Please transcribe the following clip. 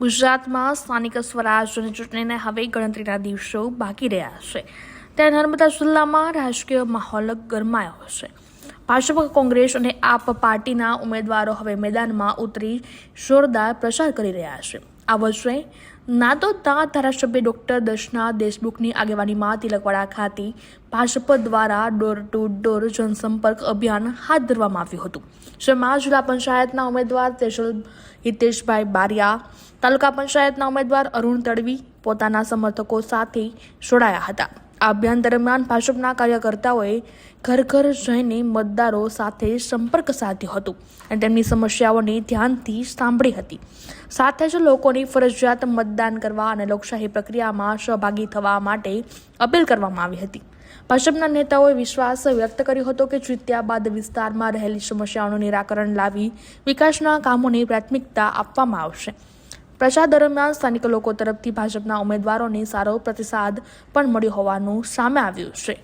ગુજરાતમાં સ્થાનિક સ્વરાજ્યની ચૂંટણીને હવે ગણતરીના દિવસો બાકી રહ્યા છે ત્યારે નર્મદા જિલ્લામાં રાજકીય માહોલ ગરમાયો છે। ભાજપ, કોંગ્રેસ અને આપ પાર્ટીના ઉમેદવારો હવે મેદાનમાં ઉતરી જોરદાર પ્રચાર કરી રહ્યા છે। આ વચ્ચે નાદોદના ધારાસભ્ય ડોક્ટર દર્શના દેશમુખની આગેવાનીમાં તિલકવાડા ખાતે ભાજપ દ્વારા ડોર ટુ ડોર જનસંપર્ક અભિયાન હાથ ધરવામાં આવ્યું હતું, જેમાં જિલ્લા પંચાયતના ઉમેદવાર તેજલ હિતેશભાઈ બારિયા, તાલુકા પંચાયતના ઉમેદવાર અરુણ તડવી પોતાના સમર્થકો સાથે જોડાયા હતા। આ અભિયાન દરમિયાન ભાજપના કાર્યકર્તાઓએ ઘર ઘર જઈને મતદારો સાથે સંપર્ક સાધ્યો હતો અને તેમની સમસ્યાઓને ધ્યાનથી સાંભળી હતી। સાથે જ લોકોની ફરજિયાત મતદાન કરવા અને લોકશાહી પ્રક્રિયામાં સહભાગી થવા માટે અપીલ કરવામાં આવી હતી। ભાજપના નેતાઓએ વિશ્વાસ વ્યક્ત કર્યો હતો કે જીત્યા બાદ વિસ્તારમાં રહેલી સમસ્યાઓનું નિરાકરણ લાવી વિકાસના કામોને પ્રાથમિકતા આપવામાં આવશે। પ્રચાર દરમિયાન સ્થાનિક લોકો તરફથી ભાજપના ઉમેદવારોને સારો પ્રતિસાદ પણ મળ્યો હોવાનું સામે આવ્યું છે।